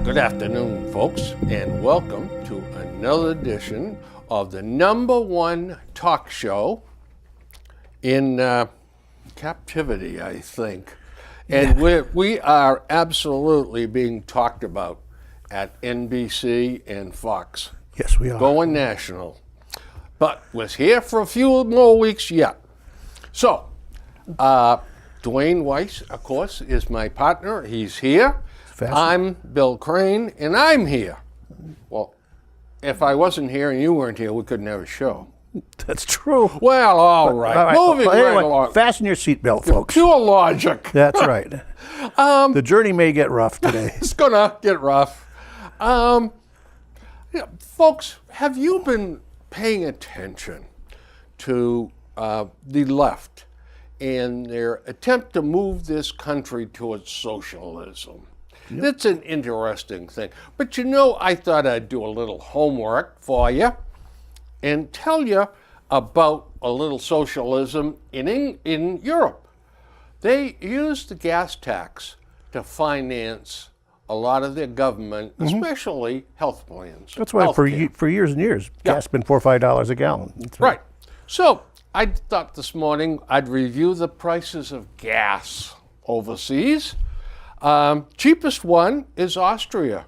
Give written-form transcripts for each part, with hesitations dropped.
Good afternoon, folks, and welcome to another edition of the #1 talk show in captivity, I think. And we are absolutely being talked about at NBC and Fox. Yes, we are. Going national. But we're here for a few more weeks yet. So, Dwayne Weiss, of course, is my partner. He's here. I'm Bill Crane, and I'm here. Well, if I wasn't here and you weren't here, we couldn't have a show. That's true. Well, all right. Moving right along. Fasten your seatbelt, folks. Pure logic. That's right. The journey may get rough today. It's going to get rough. Folks, have you been paying attention to the left and their attempt to move this country towards socialism? Yep. That's an interesting thing. But I thought I'd do a little homework for you and tell you about a little socialism in Europe. They use the gas tax to finance a lot of their government, especially health plans. That's why for years and years, gas has been $4 or $5 a gallon. Right. So I thought this morning I'd review the prices of gas overseas. Cheapest one is Austria,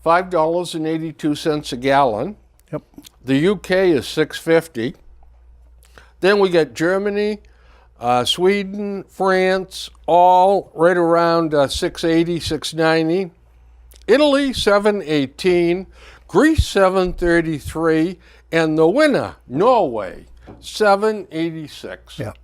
$5.82 a gallon. Yep. The UK is $6.50. Then we get Germany, Sweden, France, all right around $6.80, $6.90. Italy, $7.18. Greece, $7.33. And the winner, Norway, $7.86. Yeah.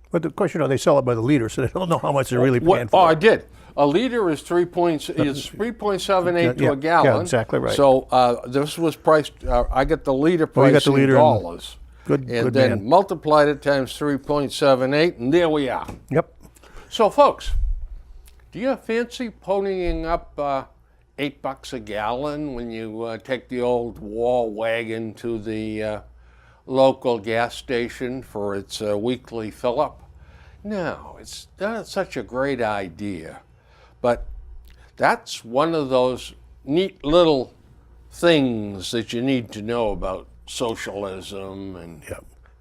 But of course, they sell it by the liter, so they don't know how much they're really paying for. Oh, I did. A liter is 3.78 to a gallon. Yeah, exactly right. So this was priced. I get the liter price in dollars. Good then man. Multiplied it times 3.78, and there we are. Yep. So, folks, do you fancy ponying up $8 a gallon when you take the old war wagon to the local gas station for its weekly fill-up? No, it's not such a great idea. But that's one of those neat little things that you need to know about socialism. And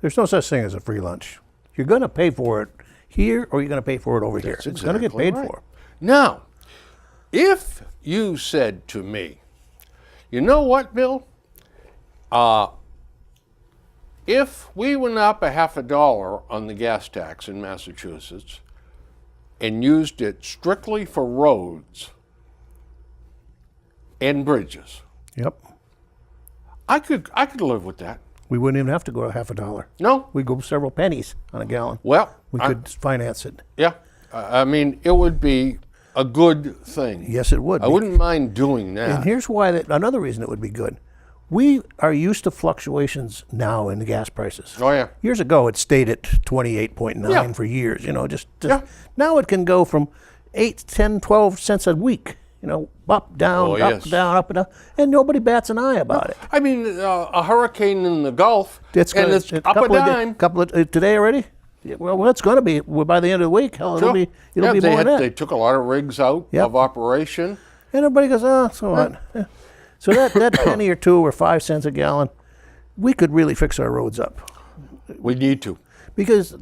there's no such thing as a free lunch. You're going to pay for it here, or you're going to pay for it over here. It's going to get paid for. Now, if you said to me, you know what, Bill? If we went up $0.50 on the gas tax in Massachusetts and used it strictly for roads and bridges, I could live with that. We wouldn't even have to go to $0.50. No. We'd go several pennies on a gallon. Well, we could finance it. Yeah. I mean, it would be a good thing. Yes, it would. I wouldn't mind doing that. And here's why another reason it would be good. We are used to fluctuations now in the gas prices. Oh, yeah. Years ago, it stayed at 28.9 for years. Now it can go from 8, 10, 12 cents a week. Up, down, down, up and down, and nobody bats an eye about it. I mean, a hurricane in the Gulf, it's up a dime. Today already? Well, it's going to be by the end of the week. Hell, it'll be more than that. They took a lot of rigs out of operation. And everybody goes, so what? Yeah. So that penny or two or 5 cents a gallon, we could really fix our roads up. We need to. Because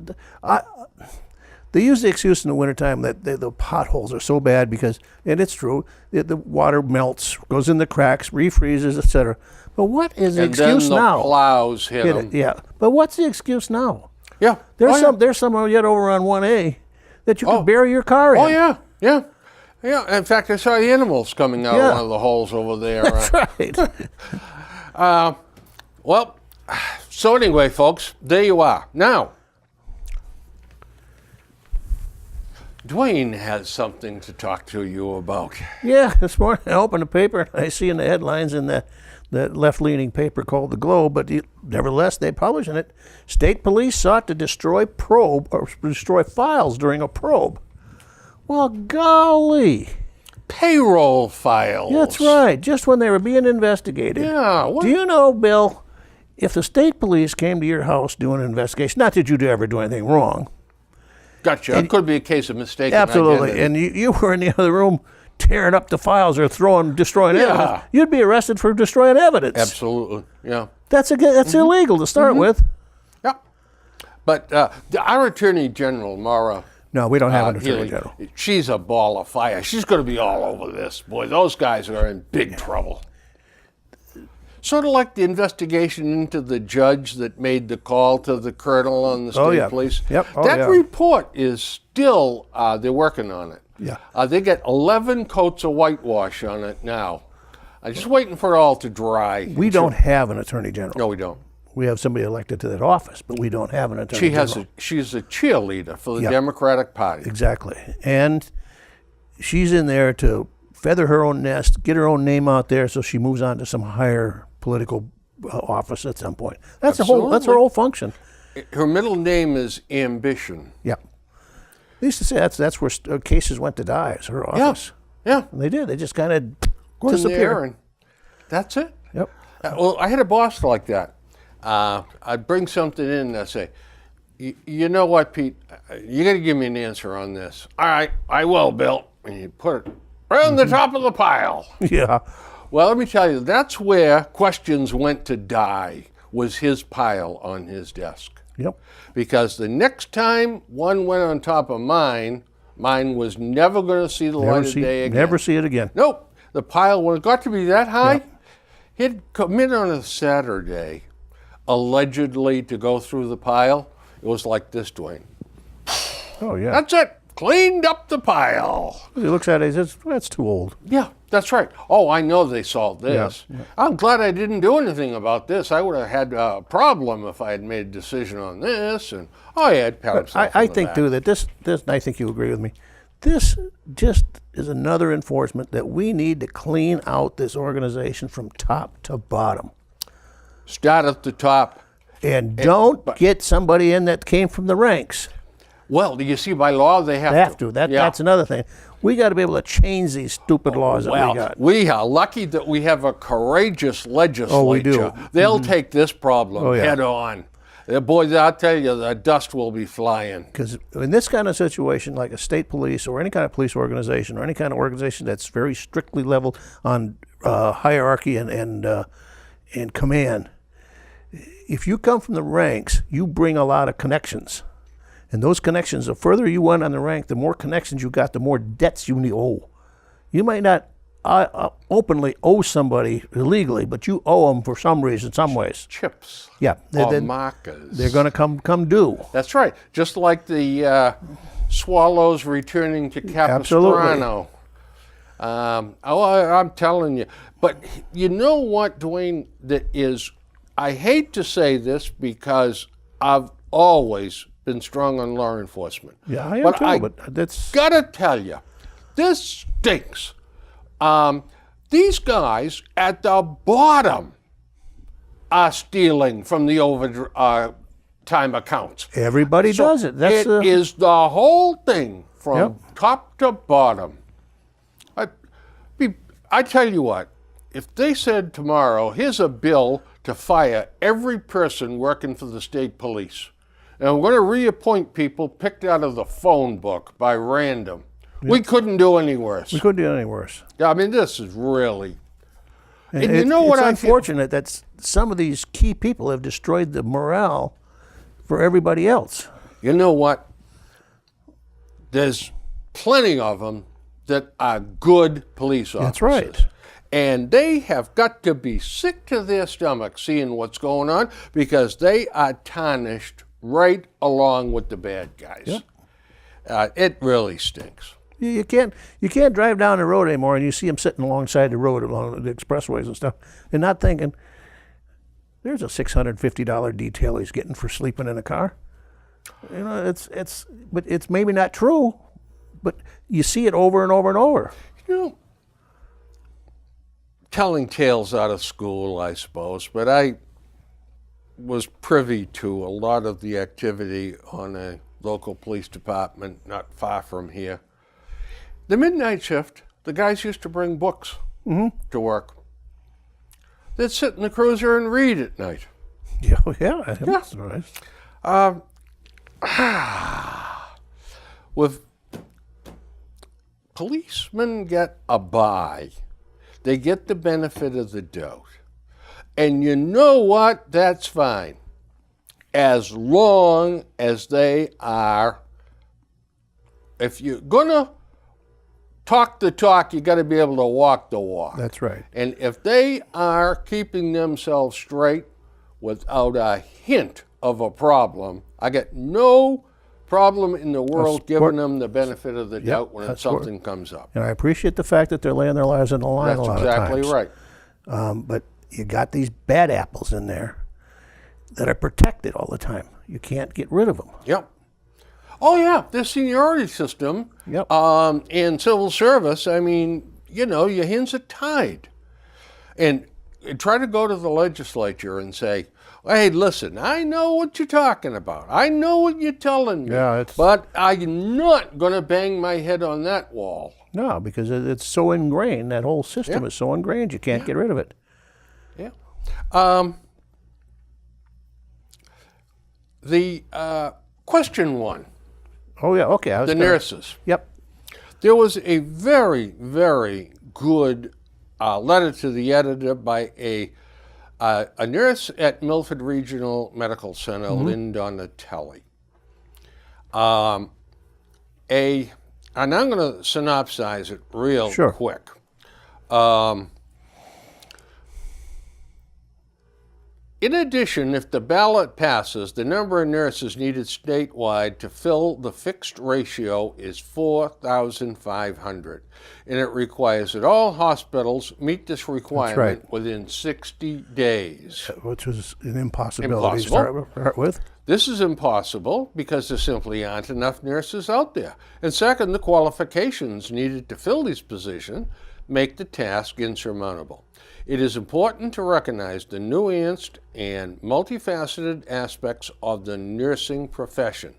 they use the excuse in the wintertime that the potholes are so bad because, and it's true, the water melts, goes in the cracks, refreezes, etc. But what is the excuse now? And then the plows hit them. Yeah. But what's the excuse now? Yeah. There's some yet over on 1A that you can bury your car in. Oh, yeah. Yeah. Yeah, in fact, I saw the animals coming out of one of the holes over there. That's right. Well, so anyway, folks, there you are. Now, Dwayne has something to talk to you about. Yeah, this morning I opened the paper and I see in the headlines in the left-leaning paper called The Globe, but nevertheless they publish in it, state police sought to destroy files during a probe. Well, golly. Payroll files. That's right. Just when they were being investigated. Yeah. What? Do you know, Bill, if the state police came to your house doing an investigation, not that you'd ever do anything wrong. Gotcha. It could be a case of mistaken Absolutely. identity. And you were in the other room tearing up the files or destroying Yeah. evidence. You'd be arrested for destroying evidence. Absolutely. Yeah. That's illegal to start with. Yeah. But our Attorney General, Mara No, we don't have an Healy, attorney general. she's a ball of fire. She's going to be all over this. Boy, those guys are in big trouble. Sort of like the investigation into the judge that made the call to the colonel on the state yeah. police. Yep. Oh, that yeah. report is still, they're working on it. Yeah. They get 11 coats of whitewash on it now. I'm just waiting for it all to dry. We don't have an attorney general. No, we don't. We have somebody elected to that office, but we don't have an attorney general. She's a cheerleader for the Yeah. Democratic Party. Exactly. And she's in there to feather her own nest, get her own name out there so she moves on to some higher political office at some point. That's that's her Absolutely. whole function. Her middle name is Ambition. Yeah. They used to say that's where cases went to die, is her office. Yeah. And they did. They just kind of Go in there disappear. and that's it. Yep. Well, I had a boss like that. I'd bring something in and I'd say, you know what, Pete? You got to give me an answer on this. All right, I will, Bill. And you put it right on the top of the pile. Yeah. Well, let me tell you, that's where questions went to die, was his pile on his desk. Yep. Because the next time one went on top of mine was never going to see the light of day again. Never see it again. Nope. The pile, when it got to be that high, he'd come in on a Saturday, allegedly to go through the pile. It was like this, Dwayne. Oh, yeah. That's it. Cleaned up the pile. He looks at it and says, that's too old. Yeah, that's right. Oh, I know they solved this. Yeah. I'm glad I didn't do anything about this. I would have had a problem if I had made a decision on this. And yeah, I'd pat himself I on the think, back. too, that this, and I think you agree with me, this just is another enforcement that we need to clean out this organization from top to bottom. Start at the top. And don't get somebody in that came from the ranks. Well, do you see, by law, they have They have to. Yeah. That's another thing. We got to be able to change these stupid laws that we got. We are lucky that we have a courageous legislature. Oh, we do. They'll take this problem yeah. head on. Boys, I'll tell you, the dust will be flying. Because in this kind of situation, like a state police or any kind of police organization or any kind of organization that's very strictly leveled on hierarchy and command, if you come from the ranks, you bring a lot of connections. And those connections, the further you went on the rank, the more connections you got, the more debts you owe. You might not openly owe somebody illegally, but you owe them for some reason, some ways. Chips. Yeah, Or markers. they're going to come due. That's right. Just like the Swallows returning to Capistrano. I'm telling you. But you know what, Dwayne, that is, I hate to say this because I've always been strong on law enforcement. Yeah, I am too, but that's... Gotta tell you, this stinks. These guys at the bottom are stealing from the overtime accounts. Everybody does it. That's It is the whole thing from top to bottom. I tell you what, if they said tomorrow, here's a bill to fire every person working for the state police, and we're going to reappoint people picked out of the phone book by random. We couldn't do any worse. We couldn't do any worse. I mean, this is really... And It- you know what it's I feel? unfortunate that some of these key people have destroyed the morale for everybody else. You know what? There's plenty of them that are good police officers. That's right. And they have got to be sick to their stomach seeing what's going on because they are tarnished right along with the bad guys. It really stinks. You can't drive down the road anymore and you see them sitting alongside the road along the expressways and stuff and not thinking, there's a $650 detail he's getting for sleeping in a car. You know, but it's maybe not true, but you see it over and over and over. You know, telling tales out of school, I suppose, but I was privy to a lot of the activity on a local police department not far from here. The midnight shift, the guys used to bring books to work. They'd sit in the cruiser and read at night. Yeah, yeah, that's nice. With policemen get a buy, they get the benefit of the doubt. And you know what? That's fine. As long as they are, if you're gonna talk the talk, you got to be able to walk the walk. That's right. And if they are keeping themselves straight without a hint of a problem, I get no problem in the world giving them the benefit of the doubt when something comes up. And I appreciate the fact that they're laying their lives on the line a lot of times. That's exactly right. But you got these bad apples in there that are protected all the time. You can't get rid of them. Yep. Oh, yeah, the seniority system Yep. in civil service, I mean, you know, your hands are tied. And try to go to the legislature and say, hey, listen, I know what you're talking about. I know what you're telling me. Yeah, but I'm not going to bang my head on that wall. No, because it's so ingrained. That whole system is so ingrained, you can't get rid of it. Yeah. The question one. Oh, yeah, okay. The nurses. Yep. There was a very, very good letter to the editor by a nurse at Milford Regional Medical Center, Lynn Donatelli. And I'm going to synopsize it real quick. In addition, if the ballot passes, the number of nurses needed statewide to fill the fixed ratio is 4,500. And it requires that all hospitals meet this requirement within 60 days. Which was an impossibility to start with. This is impossible because there simply aren't enough nurses out there. And second, the qualifications needed to fill these positions make the task insurmountable. It is important to recognize the nuanced and multifaceted aspects of the nursing profession.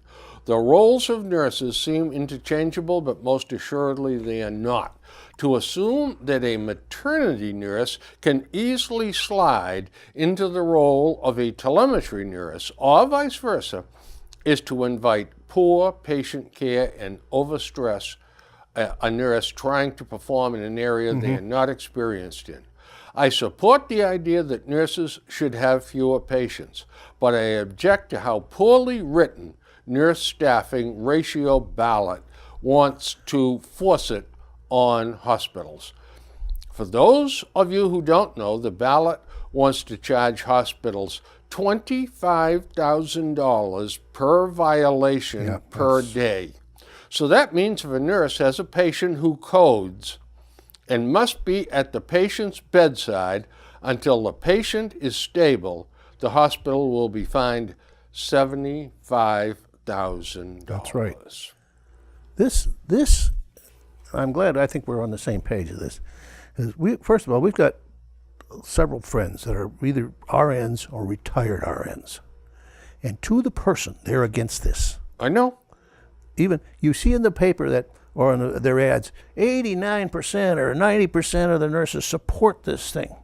The roles of nurses seem interchangeable, but most assuredly they are not. To assume that a maternity nurse can easily slide into the role of a telemetry nurse, or vice versa, is to invite poor patient care and overstress a nurse trying to perform in an area they are not experienced in. I support the idea that nurses should have fewer patients, but I object to how poorly written nurse staffing ratio ballot wants to force it on hospitals. For those of you who don't know, the ballot wants to charge hospitals $25,000 per violation per day. So that means if a nurse has a patient who codes and must be at the patient's bedside until the patient is stable, the hospital will be fined $75,000. That's right. This, I'm glad, I think we're on the same page of this. First of all, we've got several friends that are either RNs or retired RNs. And to the person, they're against this. I know. Even, you see in the paper that, or in their ads, 89% or 90% of the nurses support this thing.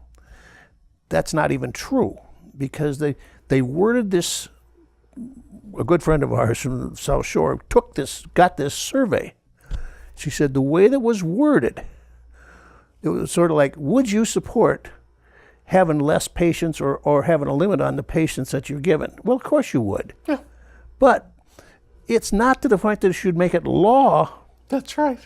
That's not even true, because they worded this. A good friend of ours from the South Shore got this survey. She said the way that was worded, it was sort of like, would you support having less patients or having a limit on the patients that you're given? Well, of course you would. Yeah. But it's not to the point that it should make it law. That's right.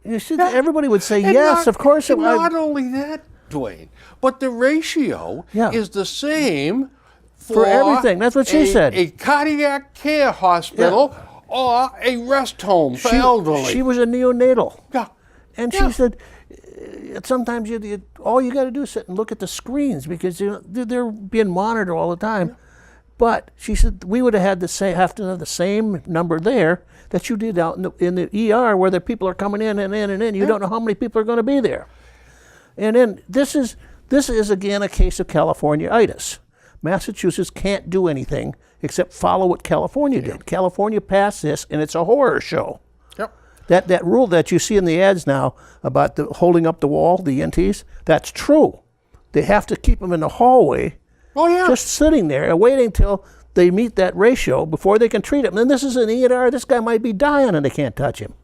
You see, everybody would say yes, of course. Not only that, Dwayne, but the ratio is the same for everything. That's what she said. A cardiac care hospital or a rest home for elderly. She was a neonatal. Yeah. And she said, sometimes all you got to do is sit and look at the screens because they're being monitored all the time. Yeah. But she said we would have had have to have the same number there that you did out in the ER where the people are coming in and in and in. You don't know how many people are going to be there. And then this is again a case of California-itis. Massachusetts can't do anything except follow what California did. California passed this, and it's a horror show. Yep. That rule that you see in the ads now about the holding up the wall, the ENTs, that's true. They have to keep them in the hallway, Oh, yeah. just sitting there and waiting till they meet that ratio before they can treat him. And this is an E&R. This guy might be dying and they can't touch him.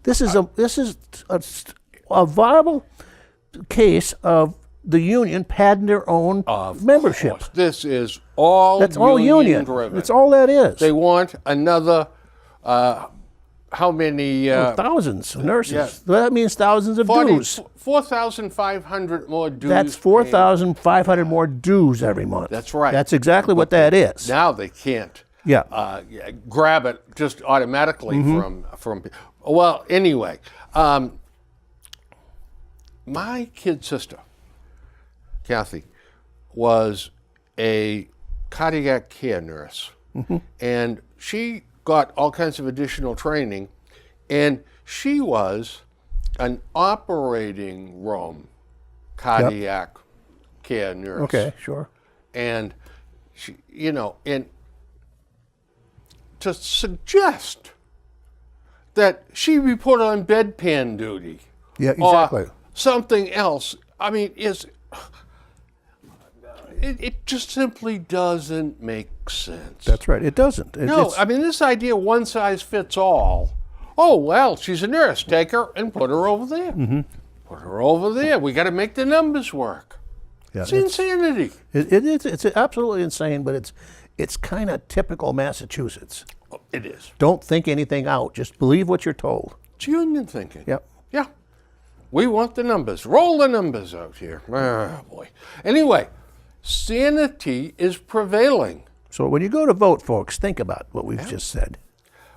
This is a viable case of the union padding their own membership. Course. This is all That's all union. driven. That's all that is. They want another, how many? Thousands of nurses. yeah. That means thousands of dues. 4,500 more dues. That's paid. 4,500 more dues every month. That's right. That's exactly what that is. Now they can't Yeah. grab it just automatically from. Well, anyway, my kid sister, Kathy, was a cardiac care nurse, and she got all kinds of additional training, and she was an operating room cardiac care nurse. Okay, sure. And she, and to suggest that she be put on bedpan duty, Yeah, exactly. or something else, I mean, it just simply doesn't make sense. That's right. It doesn't. No, I mean, this idea one size fits all. Oh, well, she's a nurse. Take her and put her over there. Put her over there. We got to make the numbers work. yeah, It's insanity. it's absolutely insane, but it's kind of typical Massachusetts. It is. Don't think anything out. Just believe what you're told. It's union thinking. Yep. Yeah. We want the numbers. Roll the numbers out here. Oh, boy. Anyway, sanity is prevailing. So when you go to vote, folks, think about what we've just said.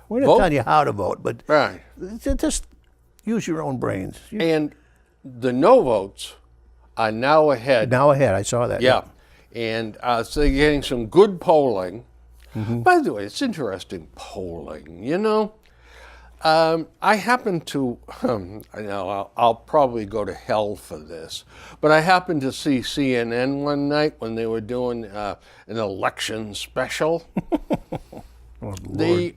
We're not Vote. telling you how to vote, but Right. just use your own brains. And the no votes are now ahead. Now ahead, I saw that. Yeah. And so they're getting some good polling. By the way, it's interesting polling, I happen to, I know I'll probably go to hell for this, but I happened to see CNN one night when they were doing an election special. Oh, The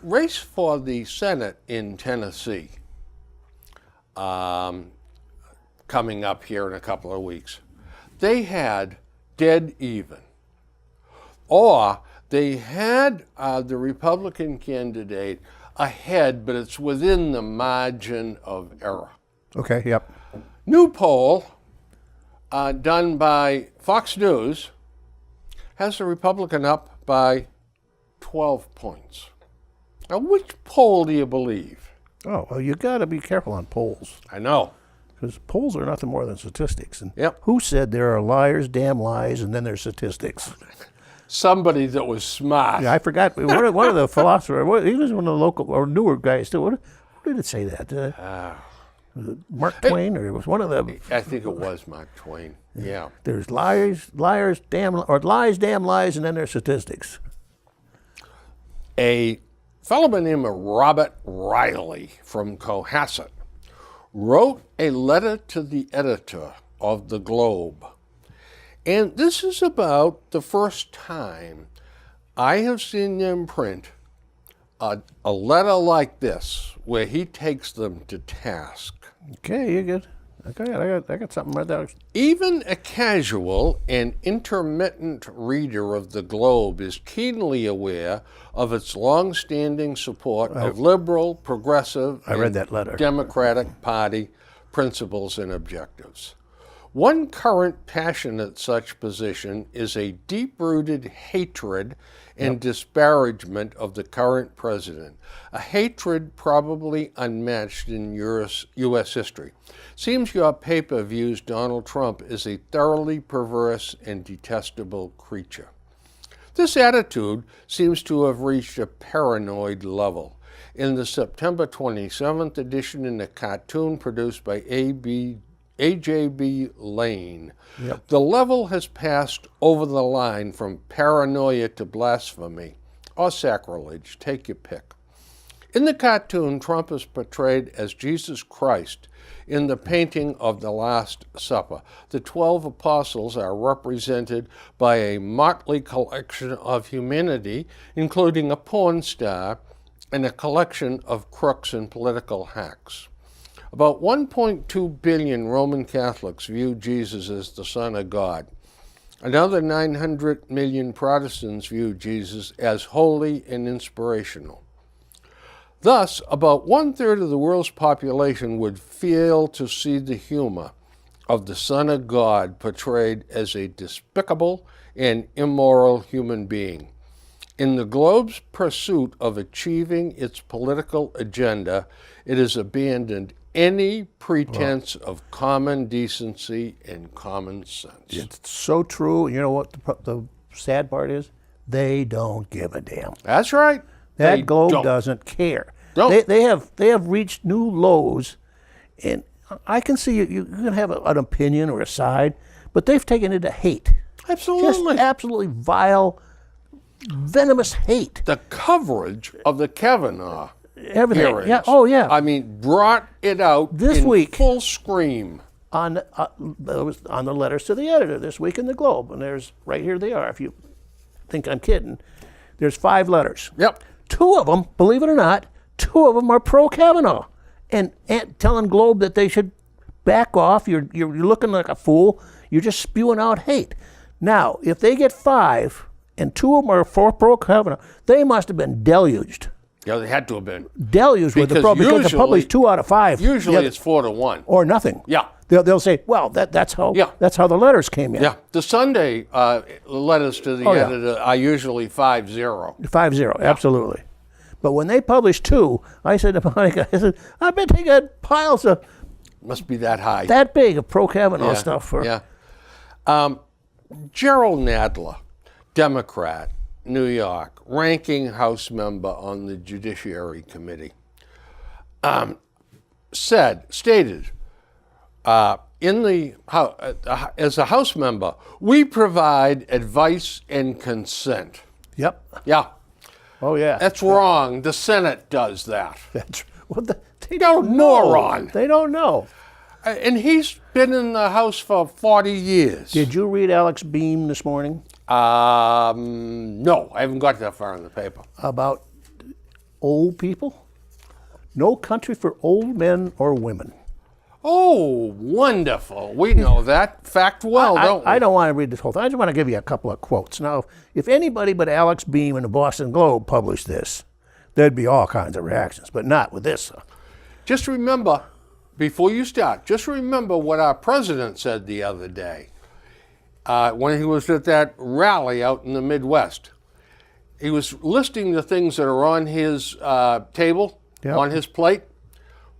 race for the Senate in Tennessee, coming up here in a couple of weeks, they had dead even. Or they had the Republican candidate ahead, but it's within the margin of error. Okay, yep. New poll done by Fox News has the Republican up by 12 points. Now, which poll do you believe? Oh, well, you got to be careful on polls, I know. because polls are nothing more than statistics. And Yep. who said there are liars, damn lies, and then there's statistics? Somebody that was smart. Yeah, I forgot. One of the philosophers, he was one of the local or newer guys too. What did it say that? Was it Mark Twain, or it was one of the? I think it was Mark Twain. Yeah. There's liars, damn, or lies, damn lies, and then there's statistics. A fellow by the name of Robert Riley from Cohasset wrote a letter to the editor of the Globe. And this is about the first time I have seen them print a letter like this, where he takes them to task. Okay, you're good. Okay, I got something right there. Even a casual and intermittent reader of the Globe is keenly aware of its long-standing support of liberal, progressive, I read that letter. Democratic Party principles and objectives. One current passionate such position is a deep-rooted hatred and disparagement of the current president, a hatred probably unmatched in U.S. history. Seems your paper views Donald Trump as a thoroughly perverse and detestable creature. This attitude seems to have reached a paranoid level. In the September 27th edition, in a cartoon produced by A.J.B. Lane, the level has passed over the line from paranoia to blasphemy, or sacrilege, take your pick. In the cartoon, Trump is portrayed as Jesus Christ in the painting of the Last Supper. The 12 apostles are represented by a motley collection of humanity, including a porn star and a collection of crooks and political hacks. About 1.2 billion Roman Catholics view Jesus as the Son of God. Another 900 million Protestants view Jesus as holy and inspirational. Thus, about 1/3 of the world's population would fail to see the humor of the Son of God portrayed as a despicable and immoral human being. In the globe's pursuit of achieving its political agenda, it has abandoned any pretense of common decency and common sense. It's so true. You know what the sad part is? They don't give a damn. That's right. That They globe don't. doesn't care. Don't. They have reached new lows, and I can see you can have an opinion or a side, but they've taken it to hate. Absolutely. Just absolutely vile, venomous hate. The coverage of the Kavanaugh Everything. hearings, Yeah. Oh yeah. I mean, brought it out This in week. full scream. on it was on the letters to the editor this week in the Globe, and there's right here they are. If you think I'm kidding, there's 5 letters. Yep. 2 of them, believe it or not, 2 of them are pro Kavanaugh, and telling Globe that they should back off. You're looking like a fool. You're just spewing out hate. Now, if they get 5 and 2 of them are for pro Kavanaugh, they must have been deluged. Yeah, they had to have been. Deluged with the Because because the usually- published 2 out of 5. Usually The other- it's 4-1. or nothing. Yeah. They'll say, well, that's how the letters came in. Yeah. The Sunday letters to the Oh, yeah. editor are usually 5-0. 5-0, absolutely. But when they published 2, I said to Monica, I bet they got piles of Must be that high. that big of pro Kavanaugh stuff. For Yeah. Gerald Nadler, Democrat, New York, ranking House member on the Judiciary Committee, stated, as a House member, we provide advice and consent. Yep. Yeah, Oh yeah. that's wrong. The Senate does that. That's what they You're a don't know. moron. They don't know. And he's been in the House for 40 years. Did you read Alex Beam this morning No, I haven't got that far in the paper. about old people? No country for old men or women. Oh, wonderful. We know that fact well, don't we? I don't want to read this whole thing. I just want to give you a couple of quotes. Now, if anybody but Alex Beam and the Boston Globe published this, there'd be all kinds of reactions, but not with this. Just remember, before you start, just remember what our president said the other day when he was at that rally out in the Midwest. He was listing the things that are on his table, Yep. on his plate.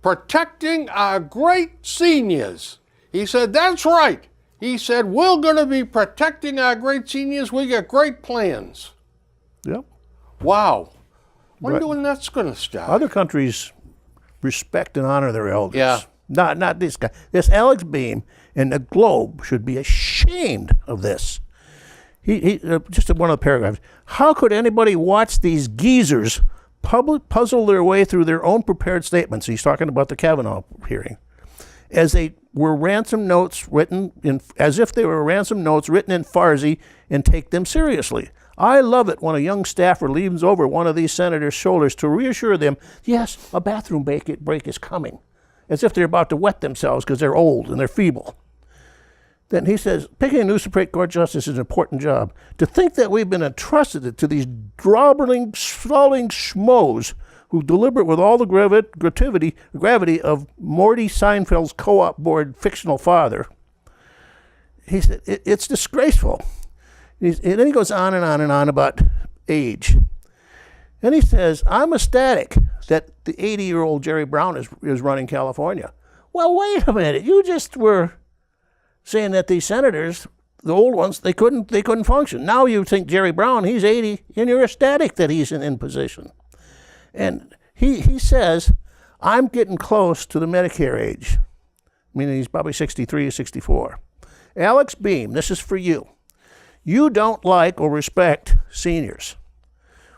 Protecting our great seniors. He said, that's right. He said, we're going to be protecting our great seniors. We got great plans. Yep. Wow. Wonder Right. when that's going to start. Other countries respect and honor their elders. Yeah. Not this guy. This Alex Beam and the Globe should be ashamed of this. He just one of the paragraphs. How could anybody watch these geezers puzzle their way through their own prepared statements? He's talking about the Kavanaugh hearing, as they were ransom notes written in, as if they were ransom notes written in Farsi, and take them seriously. I love it when a young staffer leans over one of these senators' shoulders to reassure them, yes, a bathroom break is coming, as if they're about to wet themselves because they're old and they're feeble. Then he says, picking a new Supreme Court justice is an important job. To think that we've been entrusted it to these groveling, swelling schmoes who deliberate with all the gravity of Morty Seinfeld's co-op board fictional father. He said, it's disgraceful. And then he goes on and on and on about age. And he says, I'm ecstatic that the 80-year-old Jerry Brown is running California. Well, wait a minute. You just were saying that these senators, the old ones, they couldn't function. Now you think Jerry Brown, he's 80, and you're ecstatic that he's in position. And he says, I'm getting close to the Medicare age, meaning he's probably 63 or 64. Alex Beam, this is for you. You don't like or respect seniors.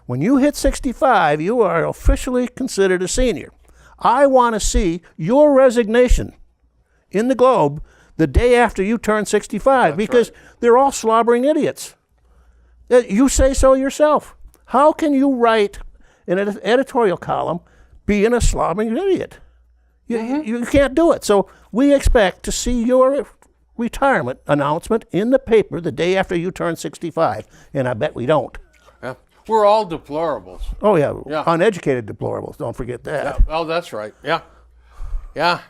When you hit 65, you are officially considered a senior. I want to see your resignation in the Globe the day after you turn 65, because they're all slobbering idiots. You say so yourself. How can you write in an editorial column being a slobbering idiot. You can't do it. So we expect to see your retirement announcement in the paper the day after you turn 65, and I bet we don't. Yeah. We're all deplorables. Oh, yeah, Yeah. uneducated deplorables. Don't forget that. Yeah. Oh, that's right. Yeah. Yeah.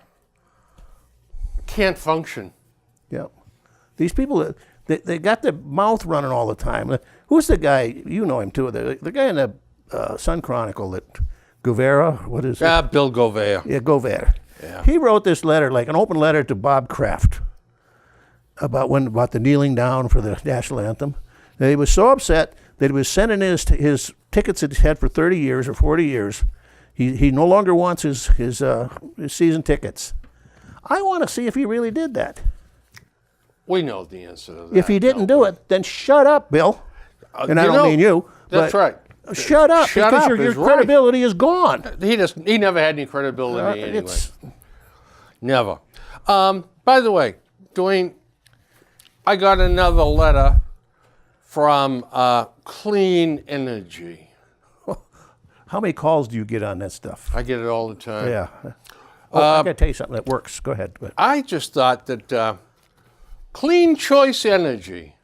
Can't function. Yeah. These people, they got their mouth running all the time. Who's the guy? You know him too. The guy in the Sun Chronicle, that Govera, what is it? Yeah, Bill Govea. Yeah, Govera. Yeah. He wrote this letter, like an open letter to Bob Kraft, about the kneeling down for the national anthem. And he was so upset that he was sending his tickets that he had for 30 years or 40 years. He no longer wants his season tickets. I want to see if he really did that. We know the answer to that. If he didn't do it, then shut up, Bill. And I you don't know, mean you. That's but right. Shut up, Shut because up your is right. credibility is gone. He never had any credibility anyway. It's- Never. By the way, Dwayne, I got another letter from Clean Energy. How many calls do you get on that stuff? I get it all the time. Yeah. Oh, I got to tell you something that works. Go ahead. I just thought that Clean Choice Energy,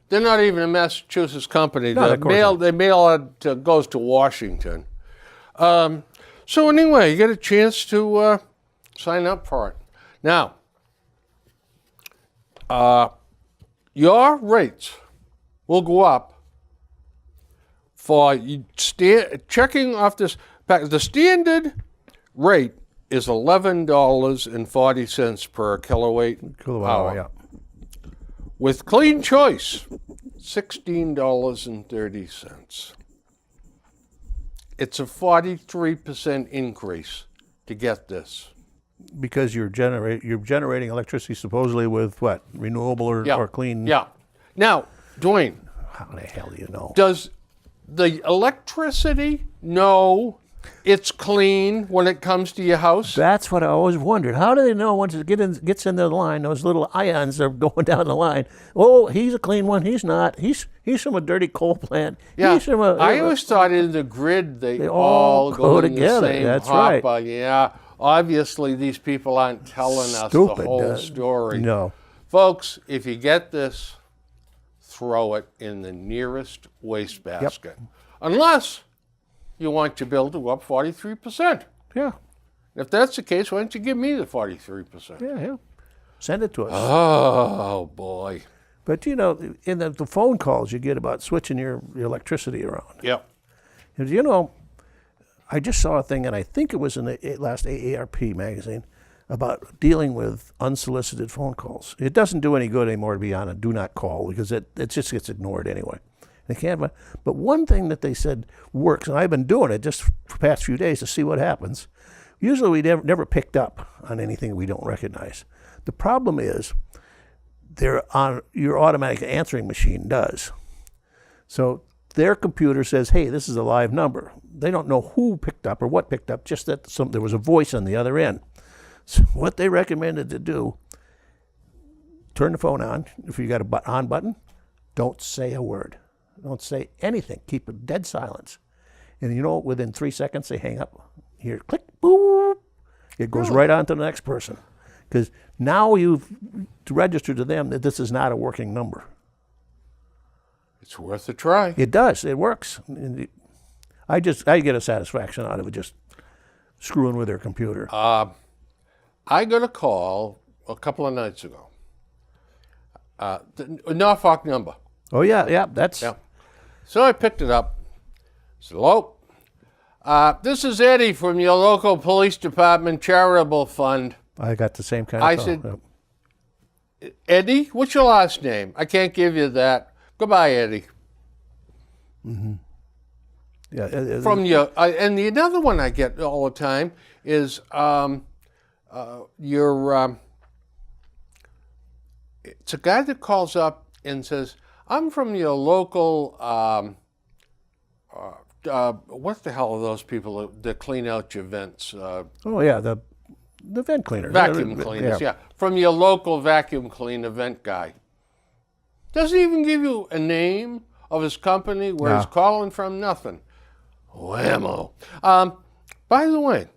they're not even a Massachusetts company. No, of course not. They mail it, goes to Washington. So anyway, you get a chance to sign up for it. Now, your rates will go up for checking off this. The standard rate is $11.40 per kilowatt hour. Yeah. With Clean Choice, $16.30. It's a 43% increase to get this. Because you're generating electricity supposedly with what? Renewable or clean? Yeah. Now, Dwayne, How the hell do you know? does the electricity know it's clean when it comes to your house? That's what I always wondered. How do they know once it gets into the line, those little ions are going down the line? Oh, he's a clean one. He's not. He's from a dirty coal plant. Yeah, He's from I always thought in the grid they all go in together. the same That's hopper. right. Yeah, obviously these people aren't telling us Stupid, the whole story. No. Folks, if you get this, throw it in the nearest wastebasket. Unless you want your bill to go up 43%. Yeah. If that's the case, why don't you give me the 43%? Yeah. Send it to us. Oh, boy. But, in the phone calls you get about switching your electricity around. Yep. And, I just saw a thing, and I think it was in the last AARP magazine, about dealing with unsolicited phone calls. It doesn't do any good anymore to be on a do not call because it just gets ignored anyway. They can't. But one thing that they said works, and I've been doing it just for the past few days to see what happens. Usually we never picked up on anything we don't recognize. The problem is your automatic answering machine does. So their computer says, hey, this is a live number. They don't know who picked up or what picked up, just that there was a voice on the other end. So what they recommended to do, turn the phone on. If you got a on button, don't say a word. Don't say anything. Keep it dead silence. And within 3 seconds, they hang up. Here, click, boop. It goes right on to the next person. Because now you've registered to them that this is not a working number. It's worth a try. It does. It works. I get a satisfaction out of it just screwing with their computer. I got a call a couple of nights ago. The Norfolk number. Oh, yeah, that's... Yeah. So I picked it up. Said, hello. This is Eddie from your local police department charitable fund. I got the same kind of I call. said, Eddie, what's your last name? I can't give you that. Goodbye, Eddie. Yeah, From your, and the another one I get all the time is it's a guy that calls up and says, I'm from your local, what the hell are those people that clean out your vents? oh, yeah, the vent cleaner. Vacuum cleaners, yeah. From your local vacuum cleaner vent guy. Doesn't even give you a name of his company, where he's calling from, nothing. Whammo. By the way,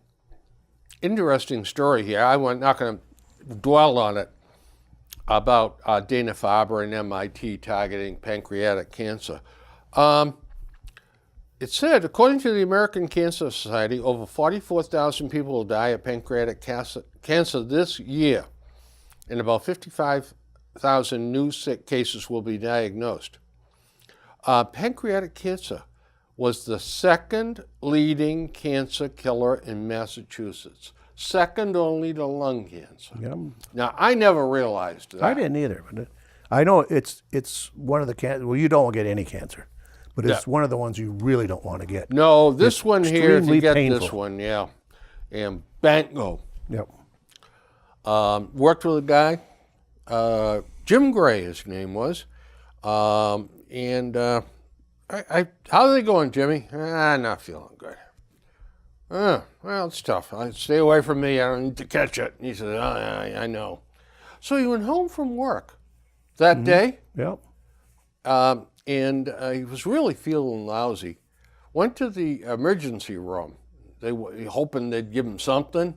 interesting story here. I'm not going to dwell on it about Dana-Farber and MIT targeting pancreatic cancer. It said, according to the American Cancer Society, over 44,000 people will die of pancreatic cancer this year, and about 55,000 new sick cases will be diagnosed. Pancreatic cancer was the second leading cancer killer in Massachusetts, second only to lung cancer. Yeah. Now, I never realized that. I didn't either, but I know it's one of the well, you don't get any cancer, but it's one of the ones you really don't want to get. No, this one here, if extremely you get painful. this one, yeah. And bango. Yep. Worked with a guy, Jim Gray, his name was. How are they going, Jimmy? Not feeling good. Well, it's tough. Stay away from me. I don't need to catch it. And he said, I know. So he went home from work that day, Yep. and he was really feeling lousy. Went to the emergency room. They were hoping they'd give him something.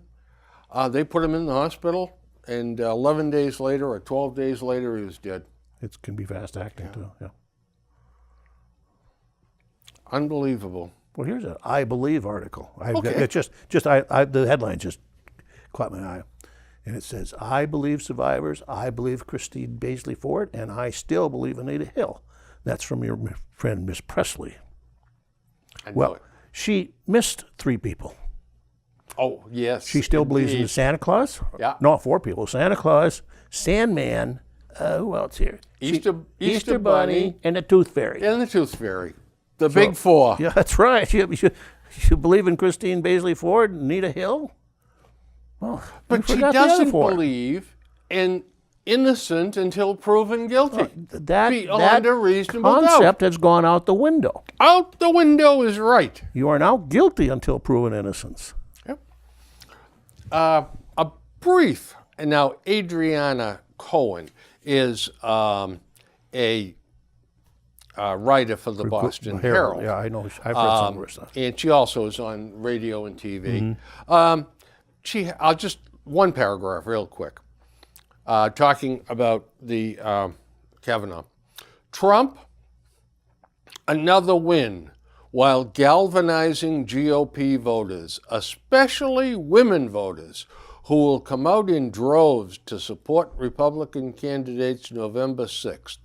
They put him in the hospital, and 11 days later or 12 days later, he was dead. It can be fast acting too. Yeah. Unbelievable. Well, here's an I Believe article. Okay. It's just the headline just caught my eye. And it says, I believe survivors, I believe Christine Baisley Ford, and I still believe Anita Hill. That's from your friend, Miss Presley. I know Well, it. she missed 3 people. Oh, yes. She still believes in indeed. Santa Claus? Yeah. No, 4 people. Santa Claus, Sandman, who else here? Easter Bunny, and the Tooth Fairy. and the Tooth Fairy. The big 4. Yeah, that's right. You believe in Christine Baisley Ford and Anita Hill? Well, But you she forgot the other doesn't 4. believe in innocent until proven guilty. That beyond a reasonable doubt. concept has gone out the window. Out the window is right. You are now guilty until proven innocence. A brief, and now Adriana Cohen is a writer for the Boston Herald. Yeah, I know. I've heard some of her stuff. And she also is on radio and TV. I'll just one paragraph real quick, talking about the Kavanaugh. Trump, another win, while galvanizing GOP voters, especially women voters, who will come out in droves to support Republican candidates November 6th.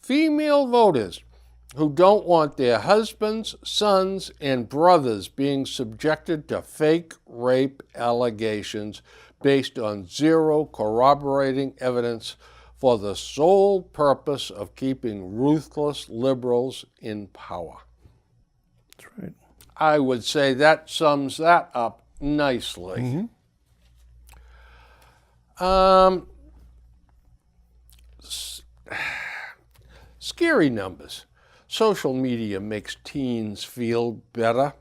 Female voters who don't want their husbands, sons, and brothers being subjected to fake rape allegations based on zero corroborating evidence for the sole purpose of keeping ruthless liberals in power. That's right. I would say that sums that up nicely. Scary numbers. Social media makes teens feel better.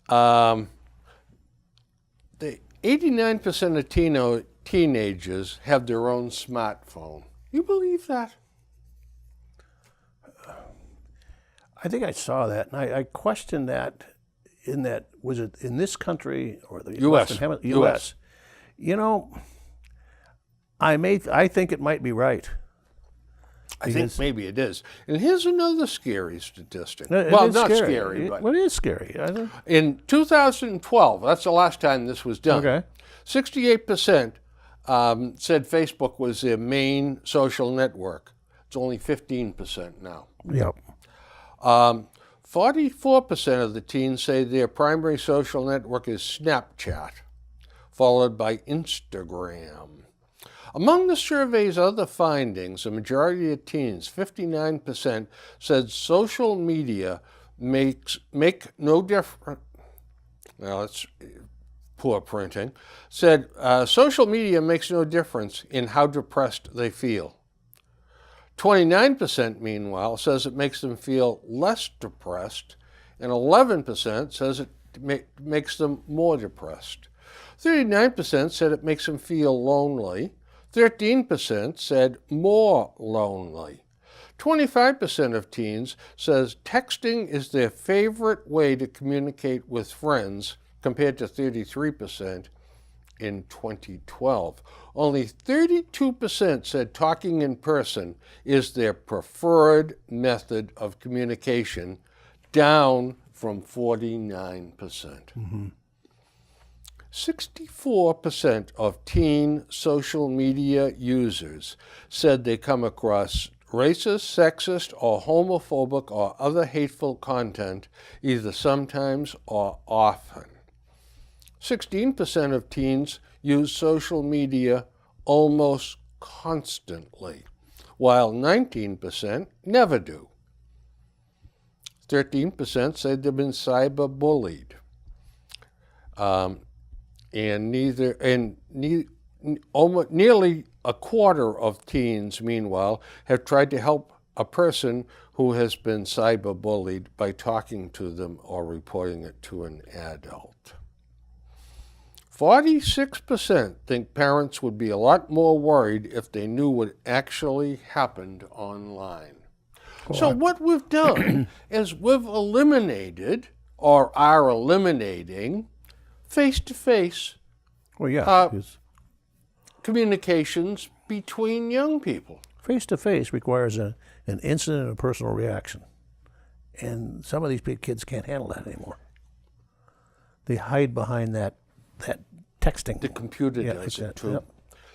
The 89% of teenagers have their own smartphone. You believe that? I think I saw that, and I questioned that. Was it in this country or the U.S. Western Hemisphere? U.S. You know, I think it might be right. I think maybe it is. And here's another scary statistic. It Well, is not scary, but Well, it is scary. in 2012, that's the last time this was done. Okay. 68% said Facebook was their main social network. It's only 15% now. Yep. 44% of the teens say their primary social network is Snapchat, followed by Instagram. Among the survey's other findings, a majority of teens, 59%, said social media make no difference. Well, that's poor printing. Said social media makes no difference in how depressed they feel. 29%, meanwhile, says it makes them feel less depressed, and 11% says it makes them more depressed. 39% said it makes them feel lonely. 13% said more lonely. 25% of teens says texting is their favorite way to communicate with friends, compared to 33% in 2012. Only 32% said talking in person is their preferred method of communication, down from 49%. 64% of teen social media users said they come across racist, sexist, or homophobic or other hateful content either sometimes or often. 16% of teens use social media almost constantly, while 19% never do. 13% said they've been cyberbullied. Nearly a quarter of teens, meanwhile, have tried to help a person who has been cyberbullied by talking to them or reporting it to an adult. 46% think parents would be a lot more worried if they knew what actually happened online. So what we've done is we've eliminated, or are eliminating, face-to-face Well, yeah. communications between young people. Face-to-face requires an instant and a personal reaction. And some of these big kids can't handle that anymore. They hide behind that texting. The computer Yeah, does like it that, too. yep.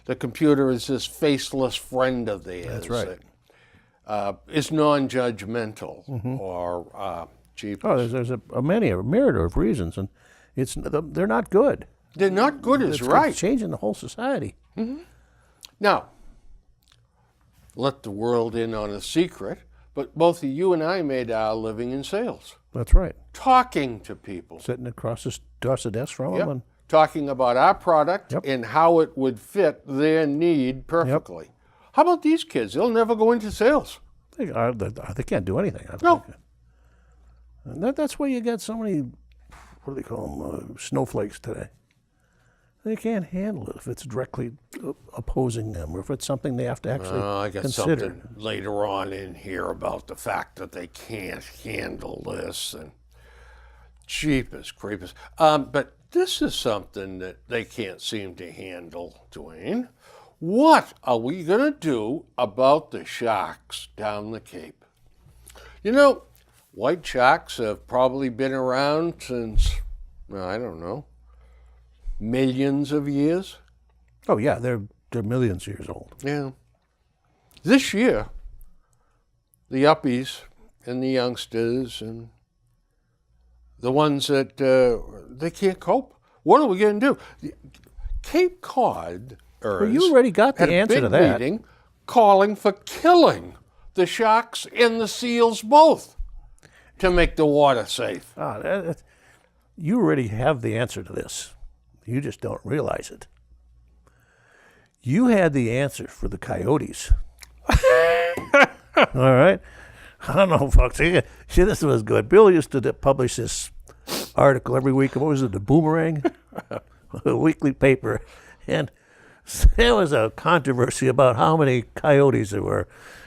The computer is this faceless friend of theirs. That's right. That, is non-judgmental or cheap. Oh, there's a myriad of reasons, and they're not good. They're not good is It's right. changing the whole society. Now, let the world in on a secret, but both you and I made our living in sales, That's right. talking to people. Sitting across the desk from Yep. them. And Talking about our product Yep. and how it would fit their need perfectly. How about these kids? They'll never go into sales. they can't do anything. I No. think. And that's why you get so many, what do they call them, snowflakes today. They can't handle it if it's directly opposing them, or if it's something they have to actually I got consider. something later on in here about the fact that they can't handle this, and jeepers creepers. But this is something that they can't seem to handle, Dwayne. What are we going to do about the sharks down the Cape? You know, white sharks have probably been around since, I don't know, millions of years. Oh yeah, they're millions of years old. Yeah. This year, the uppies and the youngsters and the ones that they can't cope. What are we going to do? Cape Cod you already got the had a answer big to that. meeting calling for killing the sharks and the seals both to make the water safe. You already have the answer to this. You just don't realize it. You had the answer for the coyotes. All right? I don't know, folks. See, this was good. Bill used to publish this article every week. What was it, the Boomerang? A weekly paper. And there was a controversy about how many coyotes there were.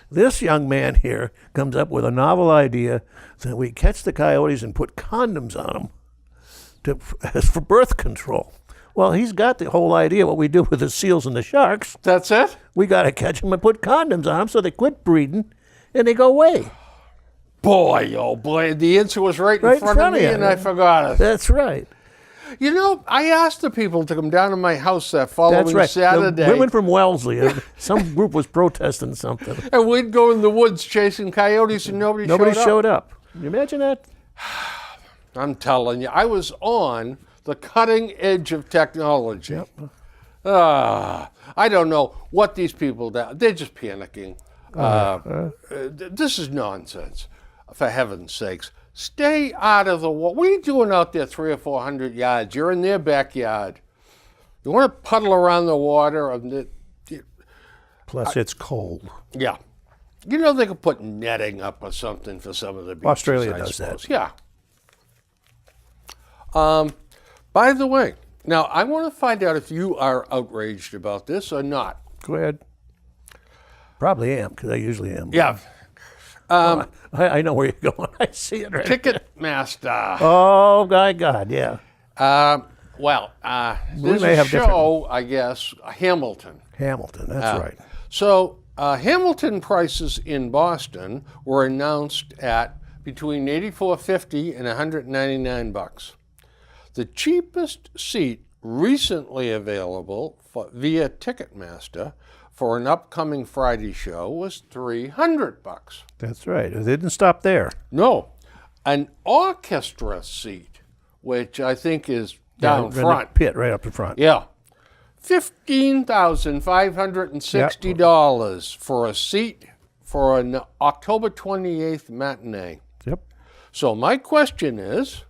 This young man here comes up with a novel idea that we catch the coyotes and put condoms on them for birth control. Well, he's got the whole idea what we do with the seals and the sharks. That's it? We got to catch them and put condoms on them so they quit breeding and they go away. Boy, oh boy, the answer was right in Right in front of front of me you. and I forgot it. That's right. You know, I asked the people to come down to my house that following That's right. Saturday. The women from Wellesley, some group was protesting something. And we'd go in the woods chasing coyotes and nobody showed up. Can you imagine that? I'm telling you, I was on the cutting edge of technology. I don't know what these people do. They're just panicking. This is nonsense, for heaven's sakes. Stay out of the water. What are you doing out there 300 or 400 yards? You're in their backyard. You want to puddle around the water? Plus, it's cold. Yeah. You know, they could put netting up or something for some of the beaches. Australia I does suppose. that. Yeah. By the way, now I want to find out if you are outraged about this or not. Go ahead. Probably am, because I usually am. Yeah. I know where you're going. I see it right. Ticketmaster. Oh, my God, yeah. There's may a have different- show, I guess, Hamilton. Hamilton, that's right. So Hamilton prices in Boston were announced at between $84.50 and $199. The cheapest seat recently available via Ticketmaster for an upcoming Friday show was $300. That's right. It didn't stop there. No, an orchestra seat, which I think is down in the front. pit, right up the front. Yeah. $15,560 for a seat for an October 28th matinee. Yep. So my question is,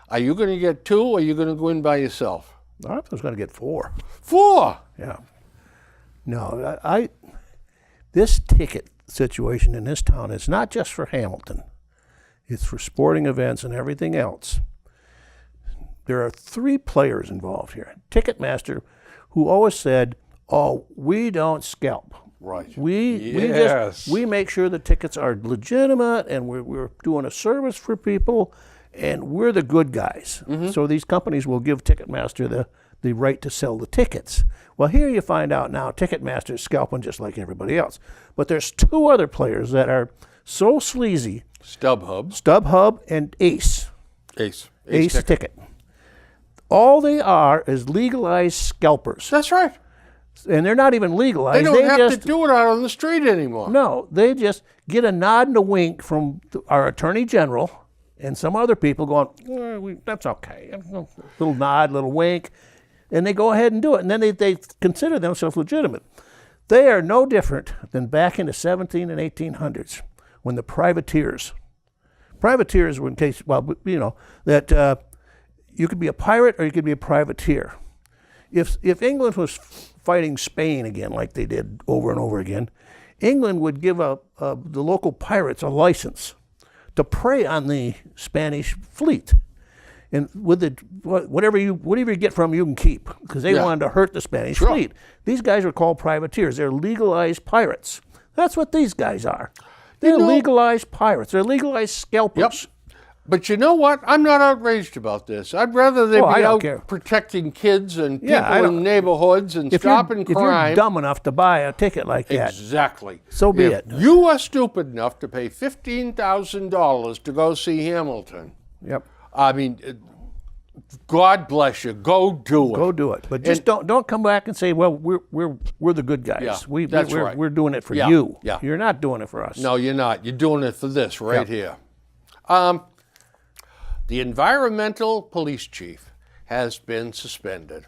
are you going to get two or are you going to go in by yourself? I was going to get 4. 4. Yeah. No, this ticket situation in this town is not just for Hamilton. It's for sporting events and everything else. There are 3 players involved here. Ticketmaster, who always said, "Oh, we don't scalp. Right. We make sure the tickets are legitimate, and we're doing a service for people, and we're the good guys." So these companies will give Ticketmaster the right to sell the tickets. Well, here you find out now Ticketmaster is scalping just like everybody else. But there's 2 other players that are so sleazy: StubHub and Ace. Ace Ticket. All they are is legalized scalpers. That's right. And they're not even legalized. They don't have just to do it out on the street anymore. No, they just get a nod and a wink from our Attorney General and some other people going, that's okay. Little nod, little wink. And they go ahead and do it. And then they consider themselves legitimate. They are no different than back in the 17 and 1800s when the privateers were in case, that you could be a pirate or you could be a privateer. If England was fighting Spain again, like they did over and over again, England would give the local pirates a license to prey on the Spanish fleet, and with whatever you get from them, you can keep, because they wanted to hurt the Spanish fleet. These guys are called privateers. They're legalized pirates. That's what these guys are. They're legalized pirates. They're legalized scalpers. Yep. But you know what? I'm not outraged about this. I'd rather they be out protecting kids and people in neighborhoods and stopping crime. If you're dumb enough to buy a ticket like that, exactly. So be it. You are stupid enough to pay $15,000 to go see Hamilton. Yep. I mean, God bless you. Go do it. Go do it. But just don't come back and say, "Well, we're the good guys. Yeah, we're right. doing it for you." Yeah. You're not doing it for us. No, you're not. You're doing it for this right here. The environmental police chief has been suspended.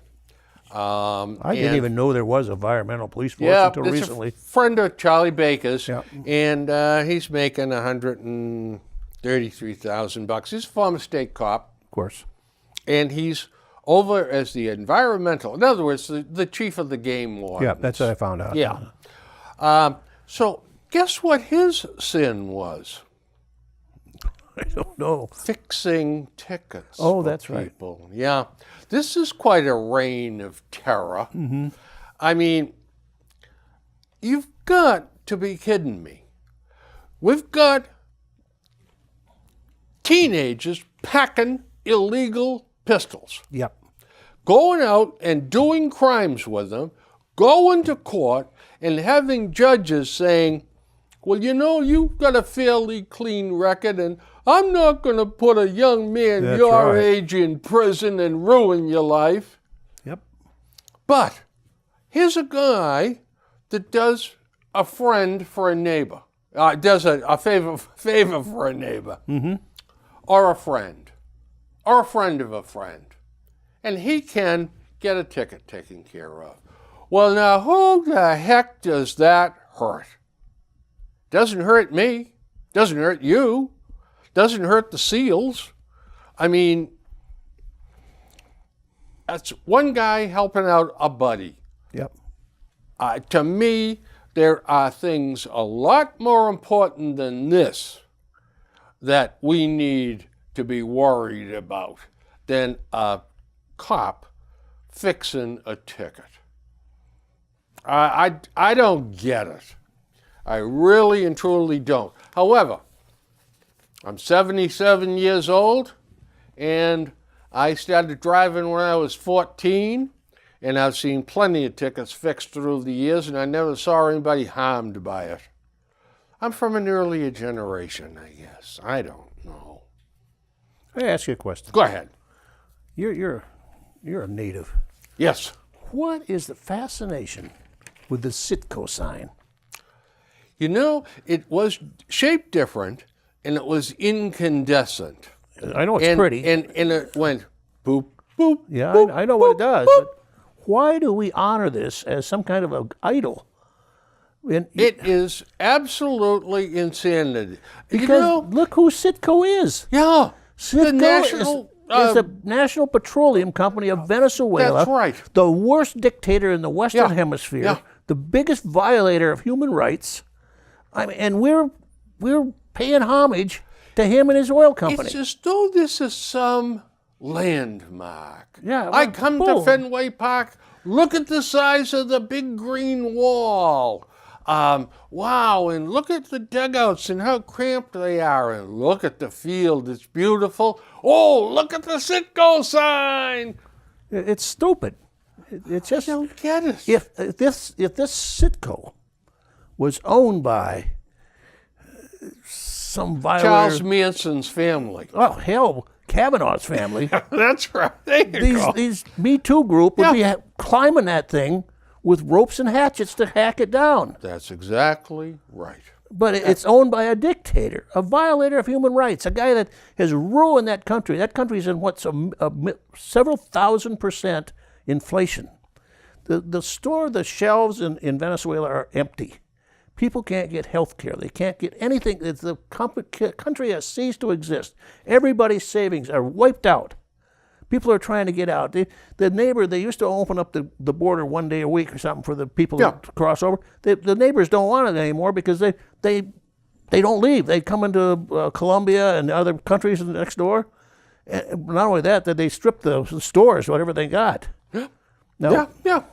I didn't even know there was a environmental police force until recently. A friend of Charlie Baker's, Yeah. and he's making $133,000. He's a former state cop, Of course. and he's over as the environmental. In other words, the chief of the game warden. Yeah, that's what I found out. Yeah. So guess what his sin was? I don't know. Fixing tickets. Oh, for that's right. people. Yeah. This is quite a reign of terror. Mm-hmm. I mean, you've got to be kidding me. We've got teenagers packing illegal pistols, Yep. going out and doing crimes with them, going to court and having judges saying, well, you've got a fairly clean record, and I'm not going to put a young man That's your right. age in prison and ruin your life. Yep. But here's a guy that does a friend for a neighbor, does a favor for a neighbor, or a friend of a friend, and he can get a ticket taken care of. Well, now, who the heck does that hurt? Doesn't hurt me. Doesn't hurt you. Doesn't hurt the SEALs. I mean, that's one guy helping out a buddy. Yep. To me, there are things a lot more important than this that we need to be worried about than a cop fixing a ticket. I don't get it. I really and truly don't. However, I'm 77 years old, and I started driving when I was 14, and I've seen plenty of tickets fixed through the years, and I never saw anybody harmed by it. I'm from an earlier generation, I guess. I don't know. I ask you a question. Go ahead. You're a native. Yes. What is the fascination with the Citgo sign? You know, it was shaped different, and it was incandescent. I know it's and, pretty. And it went boop, boop, yeah, boop, I know what it does. boop. But why do we honor this as some kind of an idol? It is absolutely insanity. Because look who Citgo is. Yeah. Citgo the national... is the National Petroleum Company of Venezuela. That's right. The worst dictator in the Western Yeah. Hemisphere. Yeah. The biggest violator of human rights. I mean, and we're paying homage to him and his oil company. It's as though this is some landmark. Yeah, I well, come to boom. Fenway Park, look at the size of the big green wall. Wow, and look at the dugouts and how cramped they are, and look at the field, it's beautiful. Oh, look at the Citgo sign. It's stupid. It's just, I don't get it. if this Citgo was owned by some violator, Charles Manson's family. oh hell, Kavanaugh's family. That's right. There you go. These Me Too group would be climbing that thing with ropes and hatchets to hack it down. That's exactly right. But it's owned by a dictator, a violator of human rights, a guy that has ruined that country. That country's in what's several thousand% inflation. The shelves in Venezuela are empty. People can't get health care. They can't get anything. The country has ceased to exist. Everybody's savings are wiped out. People are trying to get out. The neighbor, they used to open up the border one day a week or something for the people to cross over. The neighbors don't want it anymore because they don't leave. They come into Colombia and other countries next door. And not only that they strip the stores, whatever they got. No? Yeah.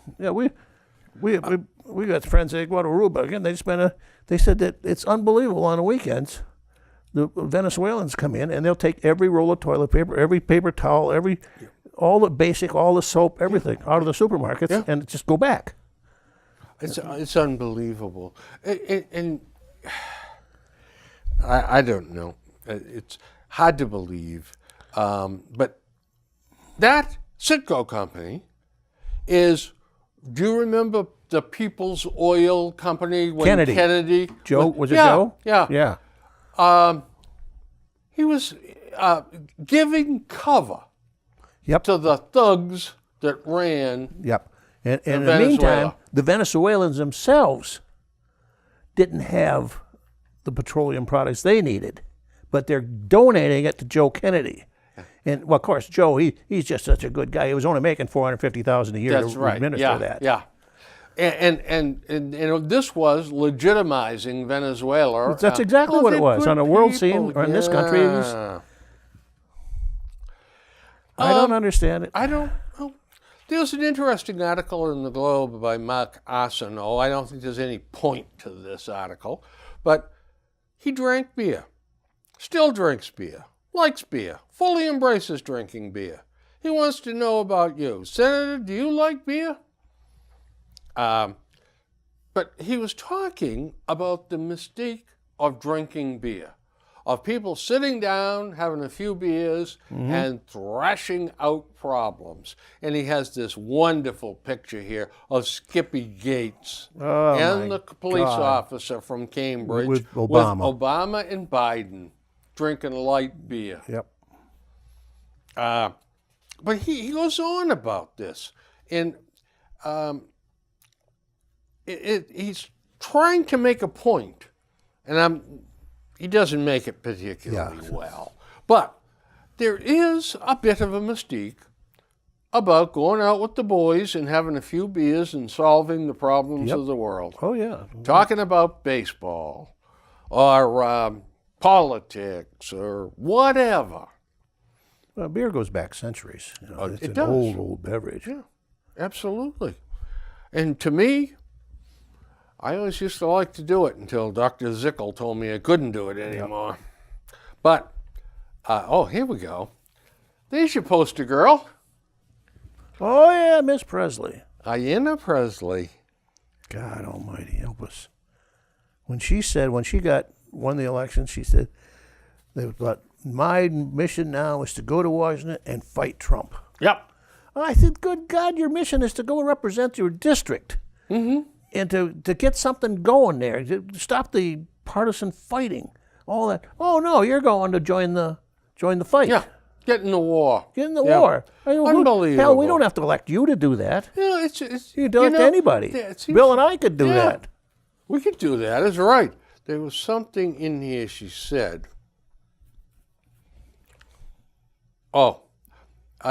We got friends at Guadalupe again. They said that it's unbelievable on the weekends. The Venezuelans come in and they'll take every roll of toilet paper, every paper towel, all the soap, everything out of the supermarkets and just go back. It's unbelievable. And I don't know. It's hard to believe. But that Citgo company is, do you remember the People's Oil Company when Kennedy? Joe, was it Joe? Yeah. Yeah. He was giving cover Yep. to the thugs that ran. Yep. And in the Venezuela. meantime, the Venezuelans themselves didn't have the petroleum products they needed, but they're donating it to Joe Kennedy. And well, of course, Joe, he's just such a good guy. He was only making $450,000 a year That's to right. administer that. Yeah. And this was legitimizing Venezuela. That's exactly what it was on the world scene or in this country. Yeah. I don't understand it. I don't know. There's an interesting article in the Globe by Mark Arsenault. I don't think there's any point to this article, but he drank beer, still drinks beer, likes beer, fully embraces drinking beer. He wants to know about you. Senator, do you like beer? But he was talking about the mistake of drinking beer, of people sitting down, having a few beers, and thrashing out problems. And he has this wonderful picture here of Skippy Gates and the police officer from Cambridge With Obama. with Obama and Biden drinking light beer. Yep. But he goes on about this, and he's trying to make a point, and he doesn't make it particularly well. But there is a bit of a mystique about going out with the boys and having a few beers and solving the problems of the world. Oh, yeah. Talking about baseball or politics or whatever. Well, beer goes back centuries. You know, it's it an does. old beverage. Yeah, absolutely. And to me, I always used to like to do it until Dr. Zickel told me I couldn't do it anymore. But, oh, here we go. There's your poster girl, Oh, yeah, Miss Presley. Ayanna Presley. God almighty, help us. When she won the election, she said, but my mission now is to go to Washington and fight Trump. Yep. I said, good God, your mission is to go represent your district and to get something going there, to stop the partisan fighting, all that. Oh, no, you're going to join the fight. Yeah. Get in the war. Get in the war. I mean, Unbelievable. Hell, we don't have to elect you to do that. Yeah, You can elect anybody. it seems- Bill and I could do yeah, that. We could do that. That's right. There was something in here she said. Oh,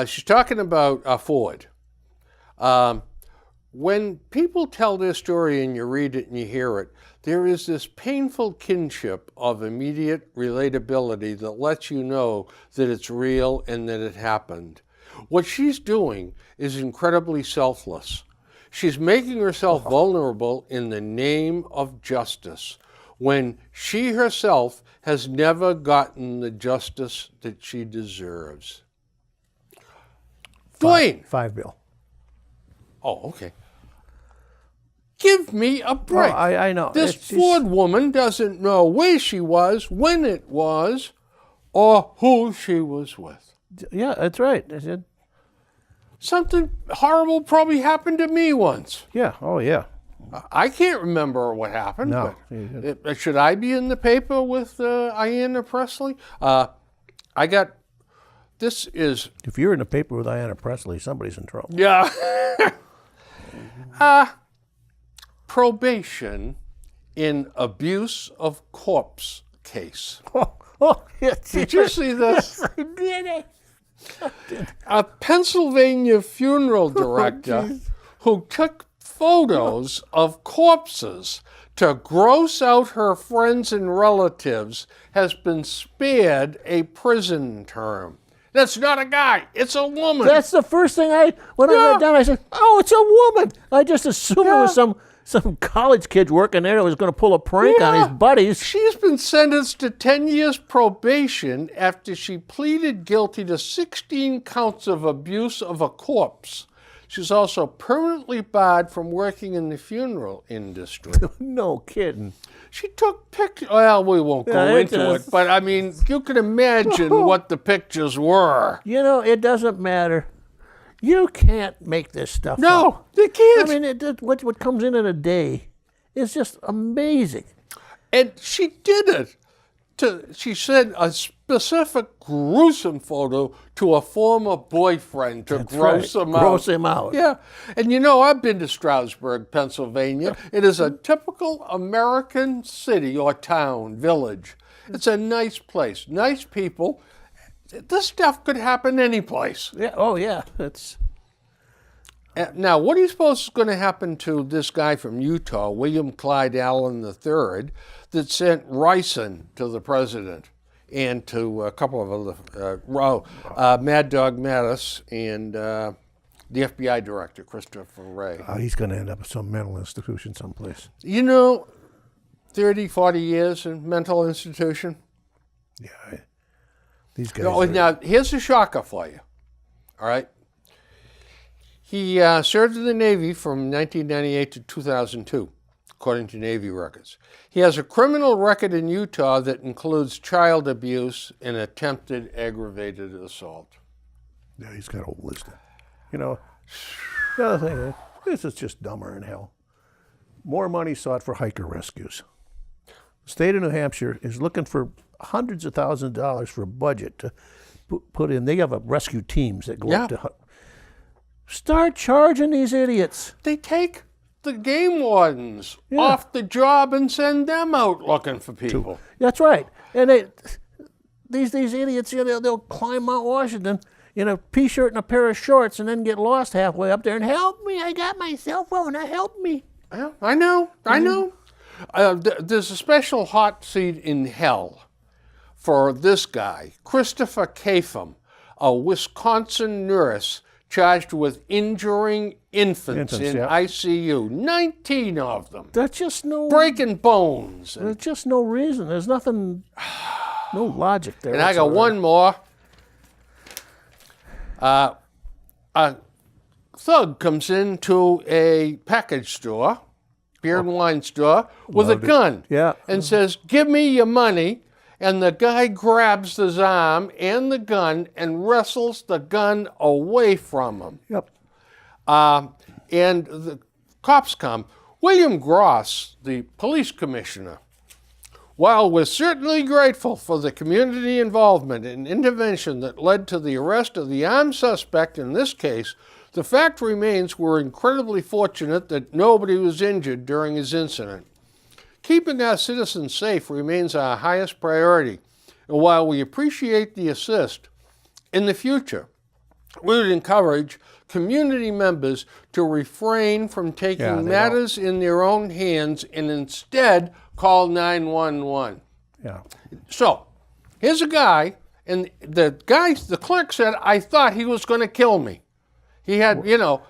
she's talking about Ford. When people tell their story and you read it and you hear it, there is this painful kinship of immediate relatability that lets you know that it's real and that it happened. What she's doing is incredibly selfless. She's making herself vulnerable in the name of justice when she herself has never gotten the justice that she deserves. Dwayne. 5 Bill. Oh, okay. Give me a break. Oh, I know. This Ford woman doesn't know where she was, when it was, or who she was with. Yeah, that's right. I said, Something horrible probably happened to me once. yeah, oh, yeah. I can't remember what happened. No. But should I be in the paper with Ayanna Presley? This is, If you're in the paper with Ayanna Presley, somebody's in trouble. yeah. Probation in abuse of corpse case. Oh, yeah. Did you see this? I did. A Pennsylvania funeral director who took photos of corpses to gross out her friends and relatives has been spared a prison term. That's not a guy, it's a woman. That's the first thing when I read down, I said, oh, it's a woman. I just assumed it was some college kid working there that was going to pull a prank on his buddies. She's been sentenced to 10 years probation after she pleaded guilty to 16 counts of abuse of a corpse. She's also permanently barred from working in the funeral industry. No kidding. She took pictures. Well, we won't go into it, but I mean, you can imagine what the pictures were. You know, it doesn't matter. You can't make this stuff up. No, they can't. I mean, what comes in a day is just amazing. And she did it. She sent a specific gruesome photo to a former boyfriend to gross him out. Gross him out. Yeah. And you know, I've been to Stroudsburg, Pennsylvania. It is a typical American city or town, village. It's a nice place, nice people. This stuff could happen any place. Yeah. Oh, yeah. It's Now, what do you suppose is going to happen to this guy from Utah, William Clyde Allen III, that sent ricin to the president and to a couple of other, Mad Dog Mattis and the FBI director, Christopher Wray? he's going to end up at some mental institution someplace. You know, 30, 40 years in mental institution. Yeah. These guys. Now, here's a shocker for you, all right? He served in the Navy from 1998 to 2002, according to Navy records. He has a criminal record in Utah that includes child abuse and attempted aggravated assault. Yeah, he's got a whole list of. You know, the other thing is, this is just dumber than hell. More money sought for hiker rescues. The state of New Hampshire is looking for hundreds of thousands of dollars for a budget to put in. They have rescue teams that go up to. Start charging these idiots. They take the game wardens off the job and send them out looking for people. That's right. And these idiots, you know, they'll climb Mount Washington in a P-shirt and a pair of shorts and then get lost halfway up there and help me. I got my cell phone. Help me. Yeah, I know. There's a special hot seat in hell for this guy, Christopher Kapham, a Wisconsin nurse, charged with injuring infants Infants, in yeah. ICU. 19 of them. There's just no. Breaking bones. There's just no reason. There's nothing. No logic there. And I got whatsoever. one more. A thug comes into a package store, beer and wine store, with Loved a it. gun. Yeah. And says, "Give me your money." And the guy grabs his arm and the gun and wrestles the gun away from him. Yep. And the cops come. William Gross, the police commissioner, while we're certainly grateful for the community involvement and intervention that led to the arrest of the armed suspect in this case, the fact remains we're incredibly fortunate that nobody was injured during his incident. Keeping our citizens safe remains our highest priority, and while we appreciate the assist, in the future, we would encourage community members to refrain from taking they matters in their own hands and instead call 911. Yeah. So, here's a guy, and the clerk said, "I thought he was going to kill me." He had,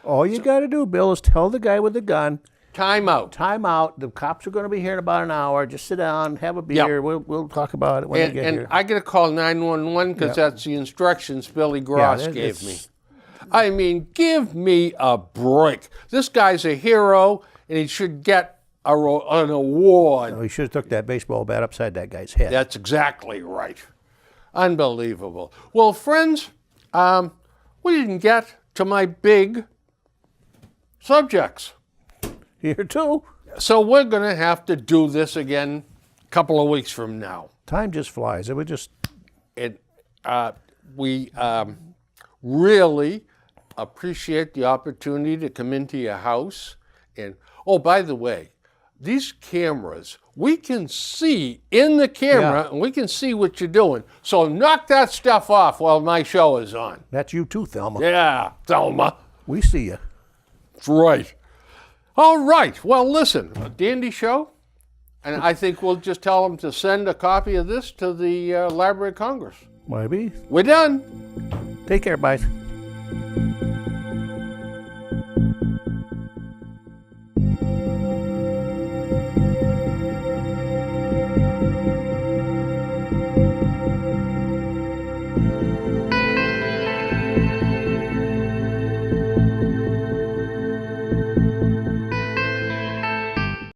All you got to do, Bill, is tell the guy with the gun, time out. time out. The cops are going to be here in about an hour. Just sit down, have a beer. We'll talk about it when they get And here. I got to call 911 because that's the instructions Billy Gross that- gave me. it's- I mean, give me a break. This guy's a hero, and he should get an award. We should have took that baseball bat upside that guy's head. That's exactly right. Unbelievable. Well, friends, we didn't get to my big subjects. Here too. So we're going to have to do this again a couple of weeks from now. Time just flies. It would just. We really appreciate the opportunity to come into your house. And, oh, by the way, these cameras, we can see in the camera and we can see what you're doing. So knock that stuff off while my show is on. That's you too, Thelma. Yeah, Thelma. We see you. That's right. All right. Well, listen, a dandy show. And I think we'll just tell them to send a copy of this to the Library of Congress. Maybe. We're done. Take care, bye.